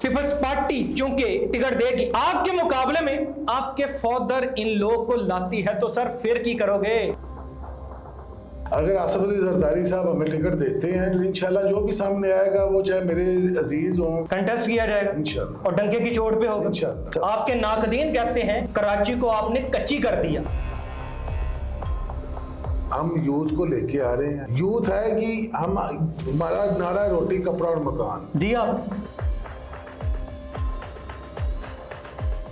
Peoples party चूंकि ticket देगी, आपके मुकाबले में आपके फौदर इन लोगों को लाती है, तो सर फिर की करोगे? अगर आसिफ अली जरदारी साहब हमें टिकट देते हैं, इंशाल्लाह जो भी सामने आएगा वो चाहे मेरे अजीज हों, कंटेस्ट किया जाएगा इंशाल्लाह, और डंके की चोट पे होगा इंशाल्लाह। आपके नाकदीन कहते हैं कराची को आपने कच्ची कर दिया। हम यूथ को लेके आ रहे हैं, यूथ है कि हम, हमारा नारा है रोटी कपड़ा और मकान दिया।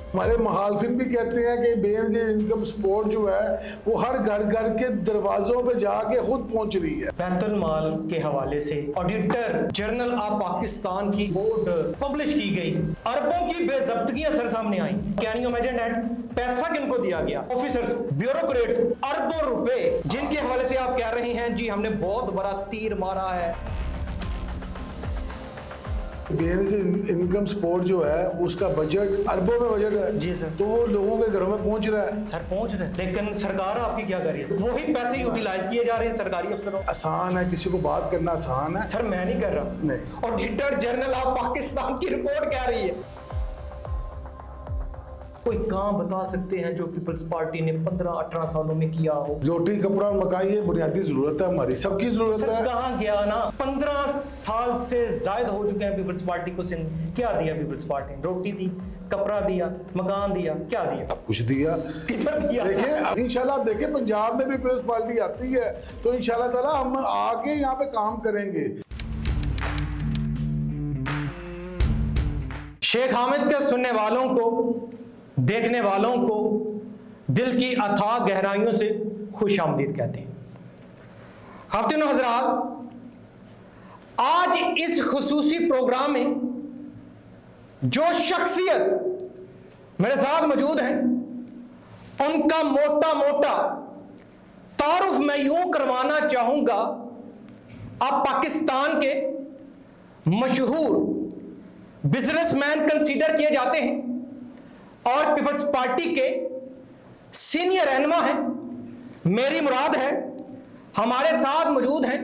हमारे मुखालफिन भी कहते हैं कि बेनजीर इनकम सपोर्ट जो है वो हर घर घर के दरवाजों पे जाके खुद पहुंच रही है। बैतुल माल के हवाले से ऑडिटर जनरल ऑफ पाकिस्तान की बोर्ड पब्लिश की गई, अरबों की बेजब्तियां सर सामने आई। Can you imagine that? पैसा किनको दिया गया? ऑफिसर्स, ब्यूरोक्रेट्स, अरबों रुपए, जिनके हवाले से आप कह रहे हैं जी हमने बहुत बड़ा तीर मारा है। बेनजीर इनकम सपोर्ट जो है उसका बजट अरबों में बजट है जी सर, तो वो लोगों के घरों में पहुंच रहा है। सर पहुंच रहे, लेकिन सरकार आपकी क्या कर रही है? वही पैसे यूटिलाइज किए जा रहे हैं सरकारी अफसरों। आसान है, किसी को बात करना आसान है? सर मैं नहीं कर रहा, नहीं। ऑडिटर जनरल ऑफ पाकिस्तान की रिपोर्ट कह रही है। कोई काम बता सकते हैं जो पीपल्स पार्टी ने 15-18 सालों में किया हो? रोटी कपड़ा और मकान ये बुनियादी जरूरत है, हमारी सबकी जरूरत है। कहाँ गया ना, 15 साल से जायद हो चुके हैं पीपल्स पार्टी को। क्या दिया पीपल्स पार्टी ने? रोटी दी, कपड़ा दिया, मकान दिया, क्या दिया? अब कुछ दिया, किधर दिया? देखिए इंशाल्लाह, देखिए पंजाब में भी पीपल्स पार्टी आती है तो इंशाल्लाह ताला हम आके यहाँ पे काम करेंगे। शेख हामिद के सुनने वालों को, देखने वालों को दिल की अथाह गहराइयों से खुश आमदीद कहते हैं। खातिन हजरात, आज इस खुसूसी प्रोग्राम में जो शख्सियत मेरे साथ मौजूद हैं, उनका मोटा मोटा तारुफ मैं यूं करवाना चाहूंगा। आप पाकिस्तान के मशहूर बिजनेसमैन कंसीडर किए जाते हैं और पीपल्स पार्टी के सीनियर रहनुमा हैं। मेरी मुराद है हमारे साथ मौजूद हैं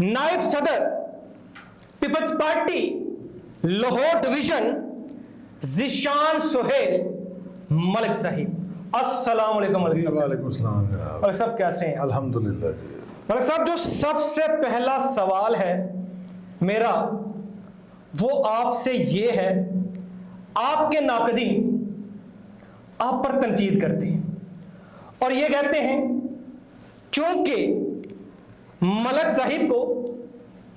नायब सदर पीपल्स पार्टी लाहौर डिवीजन ज़ीशान सुहेल मलिक साहिब। अस्सलाम वालेकुम मलिक साहब। वालेकुम अस्सलाम जनाब। मलिक साहब कैसे हैं? अल्हम्दुलिल्लाह जी। मलिक साहब, जो सबसे पहला सवाल है मेरा वो आपसे ये है, आपके नाकदीन आप पर तनकीद करते हैं और ये कहते हैं चूंकि मलिक साहिब को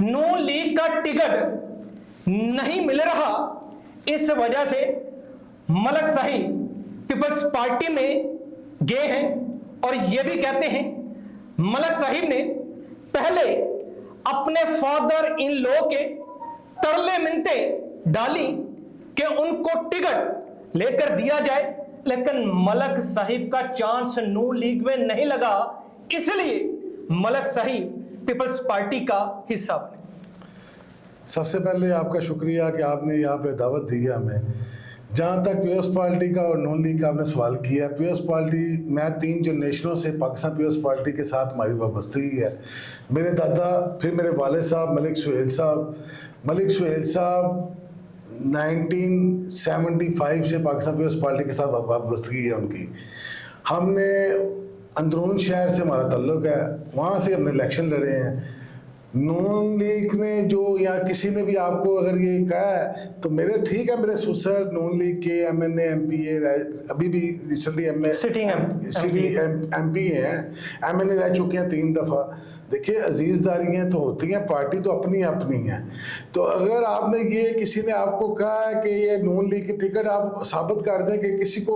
नून लीग का टिकट नहीं मिल रहा, इस वजह से मलिक साहिब पीपल्स पार्टी में गए हैं। और ये भी कहते हैं मलिक साहिब ने पहले अपने फादर इन लॉ के तरले मिन्नते डाली कि उनको टिकट लेकर दिया जाए, लेकिन मलिक साहिब का चांस नून लीग में नहीं लगा, इसलिए मलिक साहिब पीपल्स पार्टी का हिस्सा बने। सबसे पहले आपका शुक्रिया कि आपने यहाँ पे दावत दी है हमें। जहाँ तक पीपल्स पार्टी का और नून लीग का आपने सवाल किया है, पीपल्स पार्टी, मैं 3 जनरेशनों से पाकिस्तान पीपल्स पार्टी के साथ हमारी वाबस्तगी है। मेरे दादा, फिर मेरे वाले साहब मलिक सुहेल साहब 1975 से पाकिस्तान पीपल्स पार्टी के साथ वाबस्तगी है उनकी। हमने अंदरून शहर से हमारा ताल्लुक है, वहाँ से हमने इलेक्शन लड़े हैं। नून लीग ने जो, या किसी ने भी आपको अगर ये कहा है तो मेरे, ठीक है, मेरे ससुर नून लीग के MNA MPA अभी भी रिसेंटली MP हैं, MNA रह चुके हैं 3 दफ़ा। देखिए अजीज़दारियाँ तो होती हैं, पार्टी तो अपनी अपनी है। तो अगर आपने ये, किसी ने आपको कहा है कि ये नून लीग की टिकट, आप साबित कर दें कि किसी को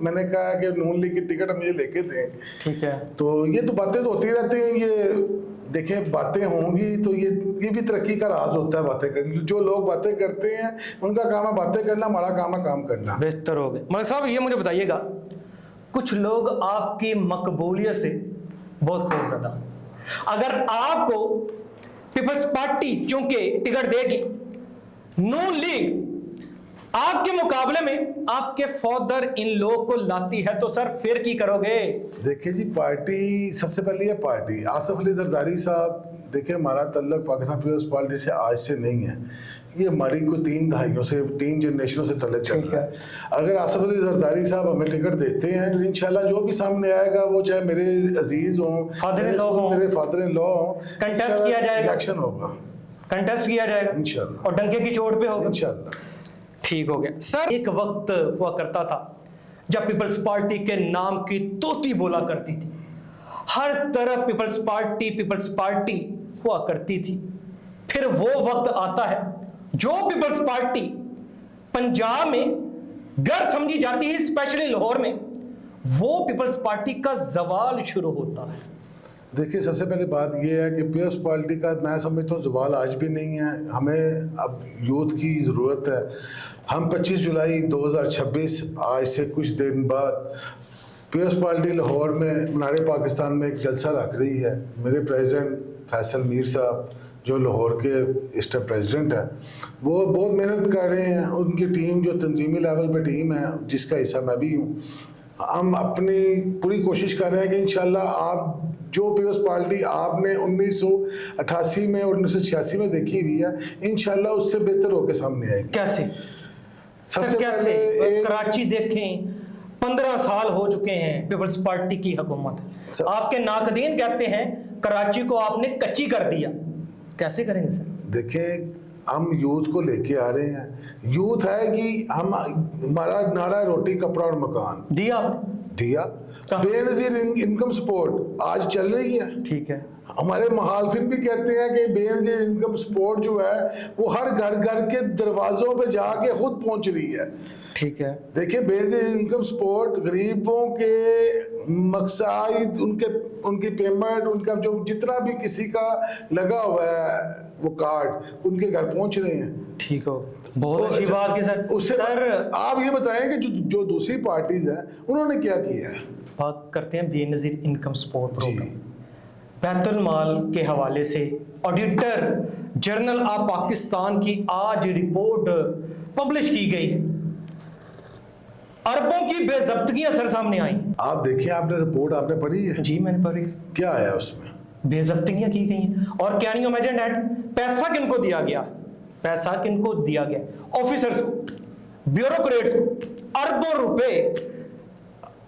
मैंने कहा है कि नून लीग की टिकट मुझे लेके दें, ठीक है, तो ये तो बातें तो होती रहती हैं। ये देखें, बातें होंगी तो ये भी तरक्की का राज होता है, बातें करनी। जो लोग बातें करते हैं उनका काम है बातें करना, हमारा काम है काम करना। बेहतर हो गए। मलिक साहब, ये मुझे बताइएगा, कुछ लोग आपकी मकबूलियत से बहुत खौफजदा, अगर आपको पीपल्स पार्टी चूंकि टिकट देगी, नून लीग आपके मुकाबले में आपके फौदर इन लोगों को लाती है, तो सर फिर की करोगे? देखिए जी, पार्टी सबसे पहले है पार्टी। आसिफ अली जरदारी साहब, देखिए हमारा तल्लुक पाकिस्तान पीपल्स पार्टी से आज से नहीं है, ये हमारी को 3 दहाइयों से 3 जनरेशनों से तले चल ठीक रहा है। है। अगर आसिफ अली जरदारी साहब हमें टिकट देते हैं, इंशाल्लाह जो भी सामने आएगा, वो चाहे मेरे अजीज हों, मेरे फादर इन लॉ हों, कंटेस्ट किया जाएगा, इलेक्शन होगा, कंटेस्ट किया जाएगा इंशाल्लाह, और डंके की चोट पे होगा इंशाल्लाह। ठीक हो गया सर। एक वक्त हुआ करता था जब पीपल्स पार्टी के नाम की तोती बोला करती थी, हर तरफ पीपल्स पार्टी हुआ करती थी। फिर वो वक्त आता है जो पीपल्स पार्टी पंजाब में घर समझी जाती है, स्पेशली लाहौर में, वो पीपल्स पार्टी का जवाल शुरू होता है। देखिए, सबसे पहले बात यह है कि पीपल्स पार्टी का मैं समझता हूँ जवाल आज भी नहीं है। हमें अब यूथ की ज़रूरत है। हम 25 जुलाई 2026 आज से कुछ दिन बाद पीपल्स पार्टी लाहौर में मीनार पाकिस्तान में एक जलसा रख रही है। मेरे प्रेसिडेंट फैसल मीर साहब जो लाहौर के इस टाइम प्रेसिडेंट है, वो बहुत मेहनत कर रहे हैं। उनकी टीम जो तंजीमी लेवल पे टीम है, जिसका हिस्सा मैं भी हूँ, हम अपनी पूरी कोशिश कर रहे हैं कि इंशाल्लाह आप जो पीपल्स पार्टी आपने 1988 में और 1986 में देखी हुई है, इंशाल्लाह उससे बेहतर होकर सामने आएगी। कैसे? सबसे कैसे? पहले कराची देखें, 15 साल हो चुके हैं पीपल्स पार्टी की हुकूमत। आपके नाकदीन कहते हैं कराची को आपने कच्ची कर दिया। कैसे करेंगे सर? देखें, हम यूथ को लेके आ रहे हैं। यूथ है कि हम, हमारा नारा रोटी कपड़ा और मकान दिया दिया। बेनजीर इनकम सपोर्ट आज चल रही है। ठीक है। हमारे मुखालिफिन भी कहते हैं कि बेनजीर इनकम सपोर्ट जो है वो हर घर के दरवाजों पे जाके खुद पहुंच रही है। ठीक है। देखिए, बेनजीर इनकम सपोर्ट गरीबों के मकसद, उनकी पेमेंट, उनका जो जितना भी किसी का लगा हुआ है वो कार्ड उनके घर पहुंच रहे हैं। ठीक हो, बहुत अच्छी बात की सर। उससे सर आप ये बताएं कि जो दूसरी पार्टीज हैं उन्होंने क्या किया है। बात करते हैं बेनजीर इनकम सपोर्ट जी। प्रोग्राम। बैतुल माल के हवाले से ऑडिटर जनरल ऑफ पाकिस्तान की आज रिपोर्ट पब्लिश की गई है। अरबों की बेजब्तियां सर सामने आई। आप देखिए, आपने रिपोर्ट आपने पढ़ी है? जी मैंने पढ़ी। क्या आया उसमें? बेजब्तियां की गई हैं। और कैन यू इमेजिन दैट, पैसा किनको दिया गया? पैसा किनको दिया गया? ऑफिसर्स को, ब्यूरोक्रेट्स को, अरबों रुपए,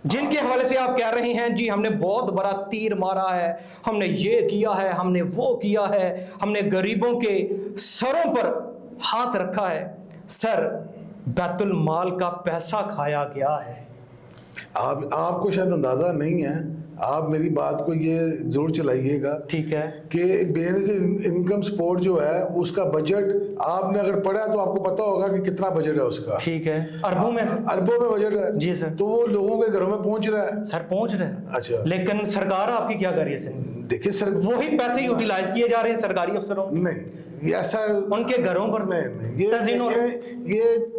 जिनके हवाले से आप कह रहे हैं जी हमने बहुत बड़ा तीर मारा है, हमने ये किया है, हमने वो किया है, हमने गरीबों के सरों पर हाथ रखा है। सर, बैतुल माल का पैसा खाया गया है। आपको शायद अंदाजा नहीं है, आप मेरी बात को ये जरूर चलाइएगा। ठीक है। कि बेनजीर इनकम सपोर्ट जो है उसका बजट आपने अगर पढ़ा तो आपको पता होगा कि कितना बजट है उसका। ठीक है। अरबों में अरबों में बजट है जी सर। तो वो लोगों के घरों में पहुंच रहा है। सर पहुंच रहे हैं। अच्छा, लेकिन सरकार आपकी क्या कर रही है सर? देखिए सर, वही पैसे यूटिलाइज किए जा रहे हैं सरकारी अफसरों, नहीं ये ऐसा उनके घरों पर नहीं, तज़ीनों। ये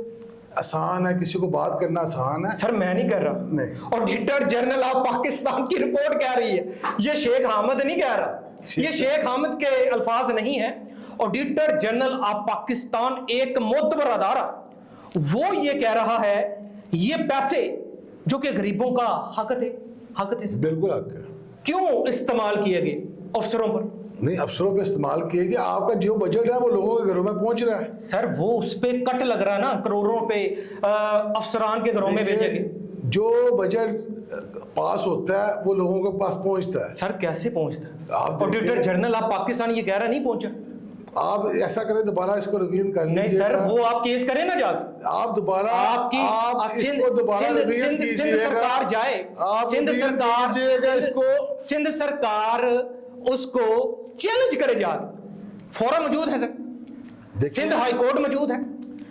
आसान है, किसी को बात करना आसान है। सर मैं नहीं कर रहा। नहीं। ऑडिटर जनरल ऑफ पाकिस्तान की रिपोर्ट कह रही है, ये शेख हामिद नहीं कह रहा, ये शेख हामिद के अल्फाज नहीं है। ऑडिटर जनरल ऑफ पाकिस्तान एक मोतबर अदारा, वो ये कह रहा है ये पैसे जो कि गरीबों का हक थे बिल्कुल हक है, क्यों इस्तेमाल किए गए अफसरों पर? नहीं, अफसरों पे इस्तेमाल किए कि आपका जो बजट है वो लोगों के घरों में पहुंच रहा है। सर वो उस पे कट लग रहा है ना, करोड़ों पे अफसरान के घरों में भेजे गए। जो बजट पास होता है वो लोगों के पास पहुंचता है। सर कैसे पहुंचता है? आप ऑडिटर जनरल ऑफ पाकिस्तान ये कह रहा नहीं पहुंचा। आप ऐसा करें, दोबारा इसको रिवीजन कर लीजिए। नहीं सर, वो आप केस करें ना जाके, आप दोबारा सिंध सरकार जाए, सिंध सरकार उसको चैलेंज करे जाके। फोरम मौजूद है सर, सिंध हाई कोर्ट मौजूद है,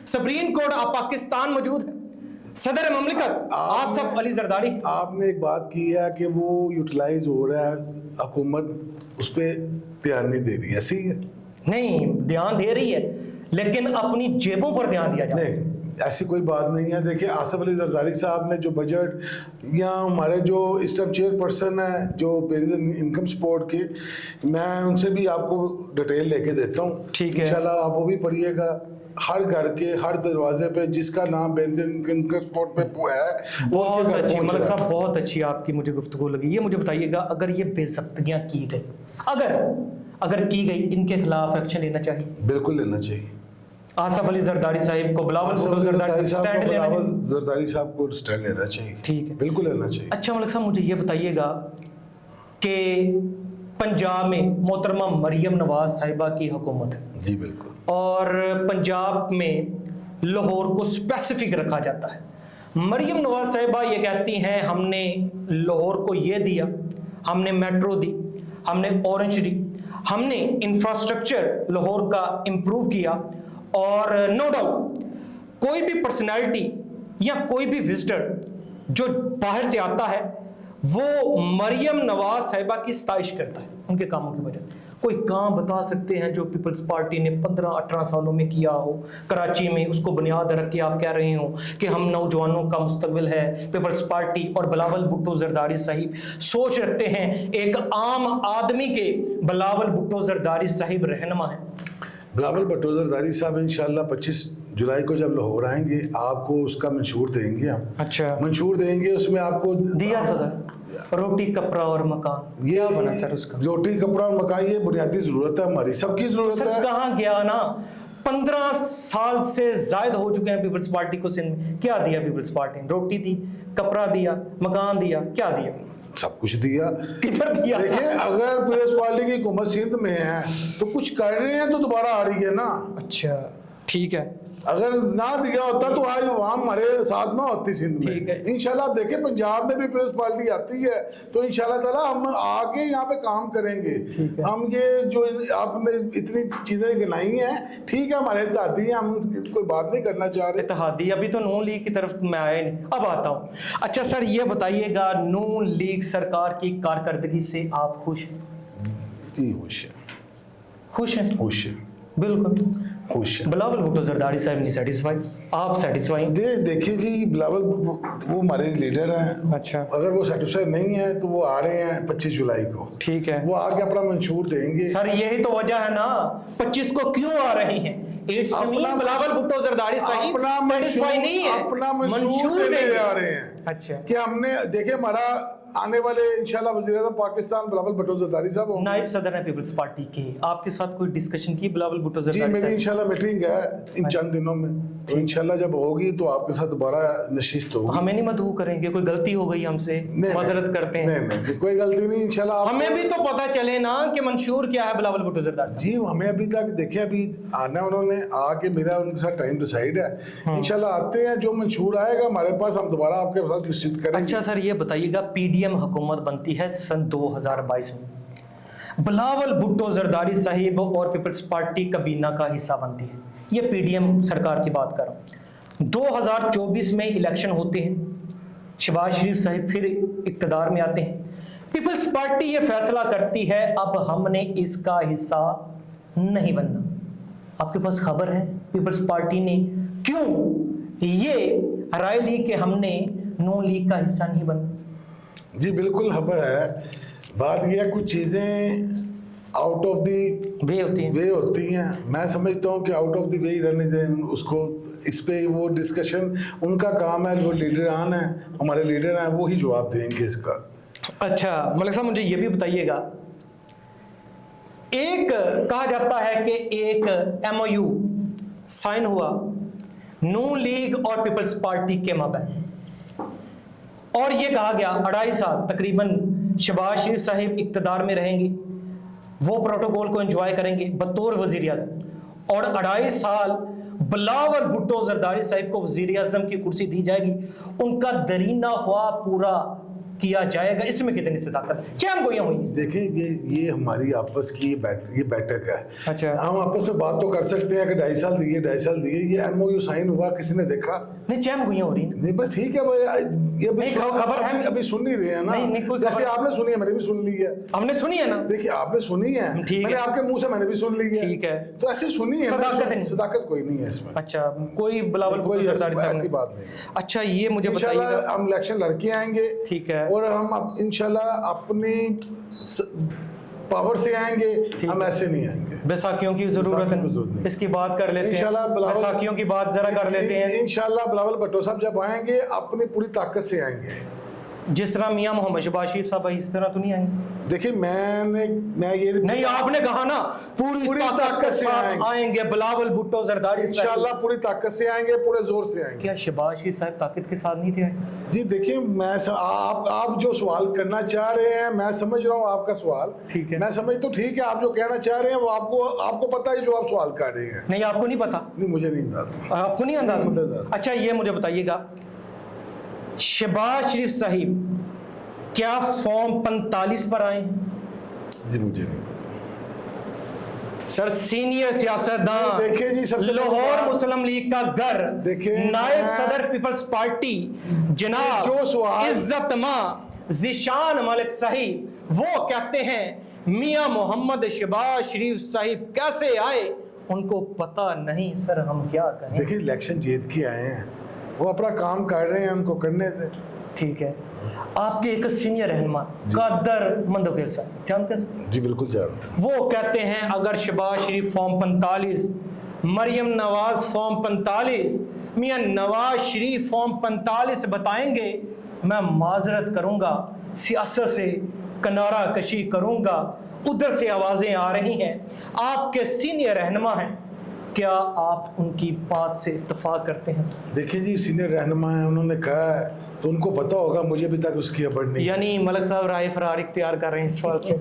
सुप्रीम कोर्ट ऑफ पाकिस्तान मौजूद है, सदर ममलिकत आसिफ अली जरदारी। आपने एक बात की है कि वो यूटिलाइज हो रहा है, हुकूमत उस पर ध्यान नहीं दे रही, ऐसी है? नहीं, ध्यान दे रही है लेकिन अपनी जेबों पर ध्यान दिया जाए। नहीं, ऐसी कोई बात नहीं है। देखिए, आसिफ अली जरदारी साहब ने जो बजट या हमारे जो इस टाइम चेयरपर्सन है जो इनकम सपोर्ट के, मैं उनसे भी आपको डिटेल लेके देता हूँ। ठीक है, इंशाल्लाह आप वो भी पढ़िएगा। हर घर के हर दरवाजे पे जिसका नाम इनकम सपोर्ट पे है, बहुत अच्छी, मलिक साहब बहुत अच्छी आपकी मुझे गुफ्तगू लगी। ये मुझे बताइएगा, अगर ये बेज़ब्तियां की गई, अगर की गई, इनके खिलाफ एक्शन लेना चाहिए? बिल्कुल लेना चाहिए। आसफ अली जरदारी साहब को, बिलावल भुट्टो जरदारी स्टैंड लेना चाहिए। जरदारी साहब को स्टैंड लेना चाहिए, ठीक है, बिल्कुल लेना चाहिए। अच्छा मलिक साहब मुझे ये बताइएगा कि पंजाब में मोहतरमा मरियम नवाज साहिबा की हुकूमत है जी बिल्कुल, और पंजाब में लाहौर को स्पेसिफिक रखा जाता है। मरियम नवाज साहिबा ये कहती हैं हमने लाहौर को ये दिया, हमने मेट्रो दी, हमने ऑरेंज दी, हमने इंफ्रास्ट्रक्चर लाहौर का इम्प्रूव किया, और नो डाउट कोई भी पर्सनैलिटी या कोई भी विजिटर जो बाहर से आता है वो मरियम नवाज साहिबा की सताइश करता है उनके कामों की वजह से। कोई काम बता सकते हैं जो पीपल्स पार्टी ने 15-18 सालों में किया हो कराची में, उसको बुनियाद रख के आप कह रहे हो कि हम नौजवानों का मुस्तकबिल है पीपल्स पार्टी और बिलावल भुट्टो जरदारी साहिब सोच रखते हैं एक आम आदमी के बिलावल भुट्टो जरदारी साहिब रहनुमा है? बिलावल भुट्टो जरदारी साहब इंशाल्लाह 25 जुलाई को जब लाहौर आएंगे आपको उसका मंशूर देंगे हम। अच्छा, मंशूर देंगे, उसमें आपको दिया था सर, रोटी कपड़ा और मकान, ये क्या बना सर उसका? रोटी कपड़ा और मकान ये बुनियादी जरूरत है, हमारी सबकी जरूरत सर है। कहाँ गया ना, 15 साल से जायद हो चुके हैं पीपल्स पार्टी को सिंध में, क्या दिया पीपल्स पार्टी ने? रोटी दी, कपड़ा दिया, मकान दिया, क्या दिया? सब कुछ दिया। किधर दिया? देखिए अगर पीपल्स पार्टी की हुकूमत सिंध में है तो कुछ कर रहे हैं तो दोबारा आ रही है ना। अच्छा ठीक है, अगर ना दिया होता तो आज वहाँ हमारे साथ में होती सिंध ठीक में। है। इंशाल्लाह देखे पंजाब में भी पीपल्स पार्टी आती है तो इंशाल्लाह ताला हम आके यहाँ पे काम करेंगे। ठीक है। हम ये जो आपने इतनी चीजें गिनाई हैं ठीक है, हमारे दादी हैं, हम कोई बात नहीं करना चाह रहे। इत्तेहादी अभी तो नून लीग की तरफ मैं आया नहीं, अब आता हूँ। अच्छा सर ये बताइएगा, नून लीग सरकार की कारकर्दगी से आप खुश हैं? जी खुश है, खुश हैं? खुश है, बिल्कुल खुश है। बिलावल भुट्टो जरदारी साहब नहीं सेटिस्फाई, आप सेटिस्फाई? देखिए जी बिलावल वो हमारे लीडर हैं। अच्छा अगर वो सेटिस्फाइड नहीं है तो वो आ रहे हैं 25 जुलाई को, ठीक है। वो आके अपना मंशूर देंगे। सर यही तो वजह है ना 25 को क्यों आ रही हैं? इट्स मीन बिलावल भुट्टो जरदारी साहब अपना सेटिस्फाई नहीं है, अपना मंशूर देंगे। देने आ रहे हैं। अच्छा, कि हमने देखिए हमारा आने वाले इंशाल्लाह वज़ीर-ए-आज़म पाकिस्तान बिलावल भुट्टो जरदारी साहब होंगे। नायब सदर है पीपल्स पार्टी के, आपके साथ कोई डिस्कशन की बिलावल भुट्टो जी जरदारी मेरी साहब? इंशाल्लाह मीटिंग है इन चंद दिनों में, तो इंशाल्लाह जब होगी तो आपके साथ दोबारा नशिस्त होगी। हमें नहीं मदहू करेंगे, कोई गलती हो गई हमसे माजरत करते हैं। नहीं कोई गलती नहीं इंशाल्लाह। हमें भी तो पता चले ना कि मंशूर क्या है बिलावल भुट्टो जरदारी साहब। जी हमें अभी तक देखिए अभी आना, उन्होंने आके मेरा उनके साथ टाइम डिसाइड है, इंशाल्लाह आते हैं, जो मंशूर आएगा हमारे पास हम दोबारा आपके साथ निश्चित करेंगे। अच्छा सर ये बताइएगा, पीडीएम हुकूमत बनती है सन 2022 में, बिलावल भुट्टो जरदारी साहिब और पीपल्स पार्टी कबीना का हिस्सा बनती है, ये पीडीएम सरकार की बात कर रहा हूँ। 2024 में इलेक्शन होते हैं, शहबाज शरीफ साहिब फिर इक्तदार में आते हैं, पीपल्स पार्टी ये फैसला करती है अब हमने इसका हिस्सा नहीं बनना। आपके पास खबर है पीपल्स पार्टी ने क्यों ये राय ली कि हमने नून लीग का हिस्सा नहीं बनना? जी बिल्कुल खबर है। बात यह है कुछ चीज़ें आउट ऑफ द वे होती हैं, वे होती हैं। मैं समझता हूँ कि आउट ऑफ द वे ही रहने दें उसको, इस पे वो डिस्कशन उनका काम है, जो लीडरान है हमारे लीडर हैं वो ही जवाब देंगे इसका। अच्छा मलिक साहब मुझे ये भी बताइएगा, एक कहा जाता है कि एक एमओयू साइन हुआ नून लीग और पीपल्स पार्टी के माबैन, और ये कहा गया 2.5 साल तकरीबन शहबाज शरीफ साहिब इक्तदार में रहेंगे, वो प्रोटोकॉल को एंजॉय करेंगे बतौर वजीर आजम, और 2.5 साल बिलावल भुट्टो जरदारी साहिब को वजीर आजम की कुर्सी दी जाएगी, उनका दरीना ख्वाब पूरा किया जाएगा। इसमें कितनी सदाकत चैन गोइयां हुई? देखिए ये हमारी आपस की ये बैठक है। अच्छा, हम आपस में बात तो कर सकते हैं कि 2.5 साल दिए 2.5 साल दिए, ये एमओयू साइन हुआ किसी ने देखा नहीं चैन गोइयां हो रही हैं। नहीं बस ठीक है भाई, ये नहीं, खबर है अभी सुन नहीं रहे हैं ना। नहीं, कोई जैसे खबर- आपने सुनी है मैंने भी सुन ली है। हमने सुनी है ना, देखिए आपने सुनी है, ठीक मैंने है। आपके मुंह से मैंने भी सुन ली है, ठीक है। तो ऐसे सुनी है ना, सदाकत नहीं। सदाकत कोई नहीं है इसमें। अच्छा कोई बिलावल भुट्टो कोई जरदारी साहब ऐसी ने- बात नहीं। अच्छा ये मुझे इंशाल्लाह बताइएगा, हम इलेक्शन लड़के आएंगे, ठीक है, और हम इंशाल्लाह अपनी पावर से आएंगे, हम ऐसे नहीं आएंगे। बैसाखियों की जरूरत बैसाखियों की जरूरत है, नहीं। इसकी बात कर लेते इंशाल्लाह हैं, बिलावल- बैसाखियों की बात जरा कर लेते हैं। इंशाल्लाह बिलावल भुट्टो साहब जब आएंगे अपनी पूरी ताकत से आएंगे। जिस तरह मियां मोहम्मद शहबाज शरीफ साहब इस तरह तो नहीं आएंगे? देखिए मैं ये नहीं, आपने कहा ना पूरी ताकत से आएंगे बिलावल भुट्टो जरदारी इंशाल्लाह पूरी ताकत से आएंगे, पूरे जोर से आएंगे। क्या शहबाज शरीफ साहब ताकत के साथ नहीं थे? जी देखिए आप जो सवाल करना चाह रहे हैं मैं समझ रहा हूँ आपका सवाल, ठीक है, मैं समझ तो ठीक है, आप जो कहना चाह रहे हैं वो आपको पता है जो आप सवाल कर रहे हैं। नहीं, आपको नहीं पता? नहीं, मुझे नहीं आता। आपको नहीं अंदाजा? अच्छा, ये मुझे बताइएगा, शहबाज शरीफ साहिब क्या फॉर्म 45 पर आए? जी मुझे नहीं पता सर। सीनियर सियासतदान, देखिए जी, सबसे लाहौर मुस्लिम लीग का घर, देखिए नायब सदर पीपल्स पार्टी जनाब जो सवाल इज्जत मां जिशान मलिक साहिब, वो कहते हैं मियां मोहम्मद शहबाज शरीफ साहिब कैसे आए उनको पता नहीं। सर हम क्या करें? देखिए इलेक्शन जीत के आए हैं, वो अपना काम कर रहे हैं, उनको करने दें। ठीक है, आपके एक सीनियर रहनुमा कादर मंदोकेर साहब जानते हैं? जी बिल्कुल जानते हैं। वो कहते हैं अगर शहबाज शरीफ फॉर्म 45, मरियम नवाज फॉर्म 45, मियां नवाज शरीफ फॉर्म 45 बताएंगे, मैं माजरत करूंगा, सियासत से किनारा कशी करूंगा। उधर से आवाजें आ रही हैं, आपके सीनियर रहनुमा हैं, क्या आप उनकी बात से इत्तेफाक करते हैं? देखिए जी, सीनियर रहनुमा है, उन्होंने कहा है तो उनको पता होगा, मुझे अभी तक उसकी खबर नहीं। यानी मलिक साहब राय फरार इख्तियार कर रहे हैं इस सवाल से?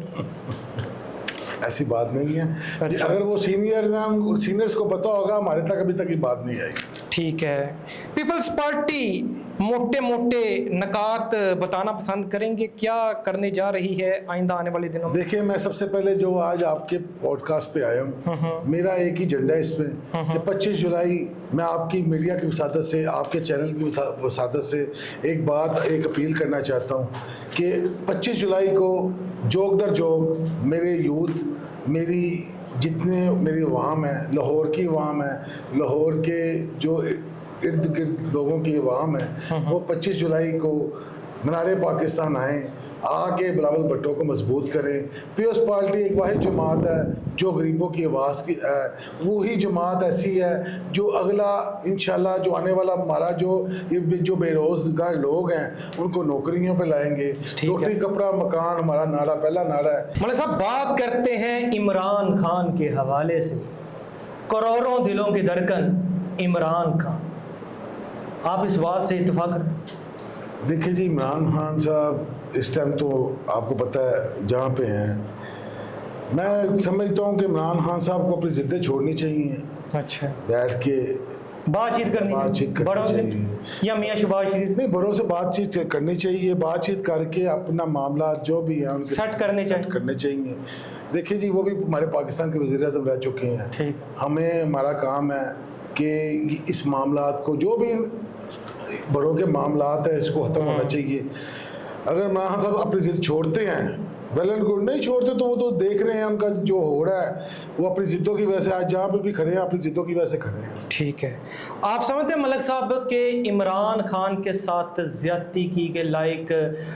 ऐसी बात नहीं है। अच्छा। अगर वो सीनियर्स को पता होगा, हमारे तक अभी तक ये बात नहीं आई। ठीक है, पीपल्स पार्टी मोटे मोटे नकात बताना पसंद करेंगे, क्या करने जा रही है आइंदा आने वाले दिनों में? देखिए मैं सबसे पहले जो आज आपके पॉडकास्ट पे आया हूँ, मेरा एक ही एजेंडा है इसमें कि 25 जुलाई मैं आपकी मीडिया की वसादत से, आपके चैनल की वसादत से एक अपील करना चाहता हूँ कि 25 जुलाई को जोग दर जोग मेरे यूथ, जितने मेरी अवाम है, लाहौर की अवाम है, लाहौर के जो इर्द गिर्द लोगों की अवाम है, वो 25 जुलाई को मीनारे पाकिस्तान आके बिलावल भुट्टो को मजबूत करें। पीपल्स पार्टी एक वाहिद जमात है जो गरीबों की आवाज़ की है, वही जमात ऐसी है जो अगला इंशाल्लाह जो आने वाला हमारा जो बेरोज़गार लोग हैं उनको नौकरियों पे लाएंगे। रोटी कपड़ा मकान हमारा नारा, पहला नारा है। मतलब साहब बात करते हैं इमरान खान के हवाले से, करोड़ों दिलों की धड़कन इमरान खान, आप इस बात से इत्तेफाक करते? देखिए जी, इमरान खान साहब इस टाइम तो आपको पता है जहाँ पे हैं, मैं समझता हूँ कि इमरान खान साहब को अपनी ज़िद्दें छोड़नी चाहिए। अच्छा, बैठ के बातचीत करनी बड़ों से या मियां शहबाज शरीफ? नहीं, बड़ों से बातचीत करनी चाहिए, बातचीत करके अपना मामला जो भी है उनके सेट करने चाहिए। देखिए जी, वो भी हमारे पाकिस्तान के वज़ीर आज़म रह चुके हैं। ठीक, हमें हमारा काम है कि इस मामलात को, जो भी बड़ों के मामलात है, इसको ख़त्म होना चाहिए। अगर इमरान साहब अपनी ज़िद छोड़ते हैं, वेल एंड गुड, नहीं छोड़ते तो वो तो देख रहे हैं उनका जो हो रहा है, वो अपनी ज़िद्दों की वजह से आज जहाँ पे भी खड़े हैं अपनी ज़िद्दों की वजह से खड़े हैं। ठीक है, आप समझते हैं मलिक साहब के इमरान खान के साथ ज़्यादती की गई, लाइक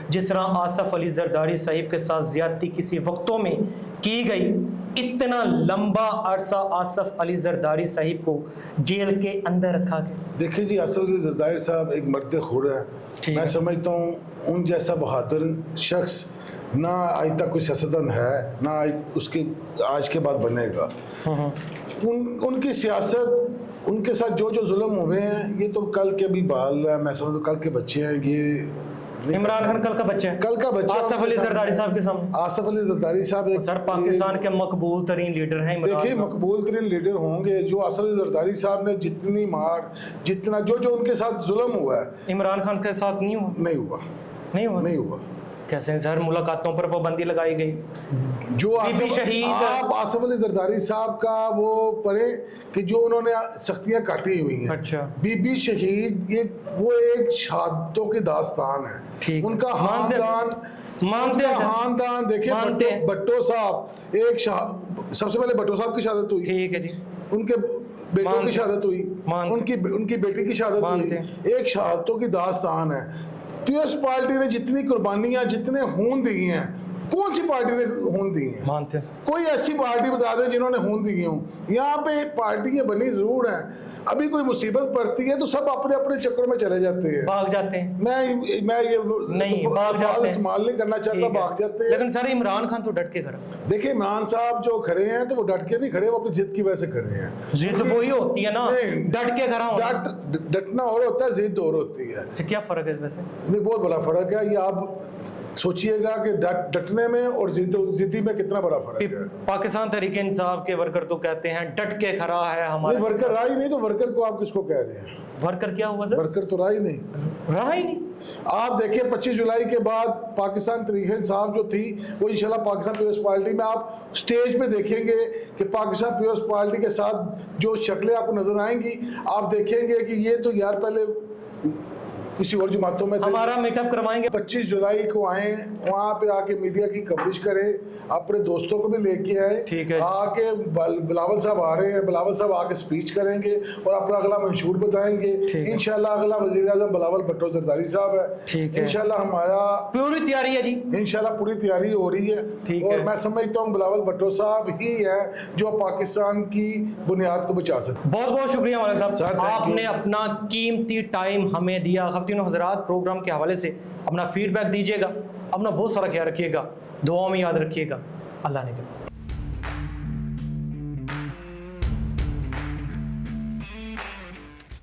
जिस तरह आसफ अली जरदारी साहिब के साथ ज़्यादती किसी वक्तों में की गई, इतना लंबा अरसा आसफ अली जरदारी साहिब को जेल के अंदर रखा गया? देखिए जी, आसफ अली जरदारी साहब एक मर्द खुर है। मैं समझता हूँ उन जैसा बहादुर शख्स ना आज तक कोई सियासतदान है, ना उसके आज के बाद बनेगा। उनकी सियासत, उनके साथ जो जुल्म हुए हैं, ये तो कल के भी बाल है, मैं समझता हूँ कल के बच्चे हैं। ये इमरान खान कल का बच्चा है, कल का बच्चा आसफ अली जरदारी साहब के सामने। आसफ अली जरदारी साहब एक सर पाकिस्तान के मकबूल तरीन लीडर हैं। देखिए मकबूल तरीन लीडर होंगे, जो आसफ अली जरदारी साहब ने जितनी मार, जितना जो उनके साथ जुल्म हुआ है, इमरान खान के साथ नहीं हुआ। कैसे सर? मुलाकातों पर पाबंदी लगाई गई, जो आप आसफ अली जरदारी साहब का वो पढ़े कि जो उन्होंने सख्तियां काटी हुई हैं। अच्छा, बीबी शहीद, ये वो एक शहादतों की दास्तान है। उनका खानदान देखिए, भट्टो साहब एक सबसे पहले भट्टो साहब की शहादत हुई, ठीक है जी, उनके बेटों की शहादत हुई, उनकी बेटी की शहादत हुई, एक शहादतों की दास्तान है। पीपल्स पार्टी ने जितनी कुर्बानियां, जितने खून दिए हैं, कौन सी पार्टी ने खून दिए हैं? मानते हैं कोई ऐसी पार्टी बता दें जिन्होंने खून दिए हों। यहाँ पे पार्टियां बनी जरूर हैं, अभी कोई मुसीबत पड़ती है तो सब अपने अपने चक्करों में चले जाते हैं, भाग जाते हैं। मैं ये नहीं, भाग जाते हैं। इस्तेमाल नहीं करना चाहता, ठीक है। भाग जाते हैं। लेकिन सर इमरान खान तो डट के खड़ा। देखिए इमरान साहब जो खड़े हैं तो वो डट के नहीं खड़े, वो अपनी जिद की वजह से खड़े हैं। जिद वही होती है ना, नहीं, डट के खड़ा होना। डटना और होता है, जिद और होती है। अच्छा, क्या फर्क है वैसे? नहीं, बहुत बड़ा फर्क है। ये आप सोचिएगा कि डटने में और जिद्दी में कितना बड़ा फर्क है। पाकिस्तान तहरीक इंसाफ के वर्कर तो कहते हैं डट के खड़ा है हमारा। नहीं, वर्कर रहा ही नहीं, तो वर्कर को आप किसको कह रहे हैं? वर्कर क्या हुआ सर? वर्कर तो रहा ही नहीं। रहा ही नहीं। आप देखिए 25 जुलाई के बाद पाकिस्तान तहरीक इंसाफ जो थी वो इंशाल्लाह पाकिस्तान पीपल्स पार्टी में आप स्टेज पे देखेंगे कि पाकिस्तान पीपल्स पार्टी के साथ जो शक्लें आपको नजर आएंगी, आप देखेंगे कि ये तो यार पहले किसी और जमातों में थे। हमारा मीटअप करवाएंगे। 25 जुलाई को आए, वहाँ पे आके मीडिया की कवरेज करें, अपने दोस्तों को भी लेके आए। ठीक है। आके बिलावल साहब आ रहे हैं, बिलावल साहब आके स्पीच करेंगे और अपना अगला मंशूर बताएंगे। इंशाल्लाह अगला वजीर आजम बिलावल भुट्टो जरदारी साहब है। ठीक है। इंशाल्लाह हमारा पूरी तैयारी है जी। इंशाल्लाह पूरी तैयारी हो रही है। ठीक और है। मैं समझता हूँ बिलावल भुट्टो साहब ही है जो पाकिस्तान की बुनियाद को बचा सकते। बहुत बहुत शुक्रिया हमारे साहब, सर, thank you। आपने अपना कीमती टाइम हमें दिया। ख़वातीन हज़रात, प्रोग्राम के हवाले से अपना फीडबैक दीजिएगा, अपना बहुत सारा ख्याल रखिएगा, दुआ में याद रखिएगा। अल्लाह ने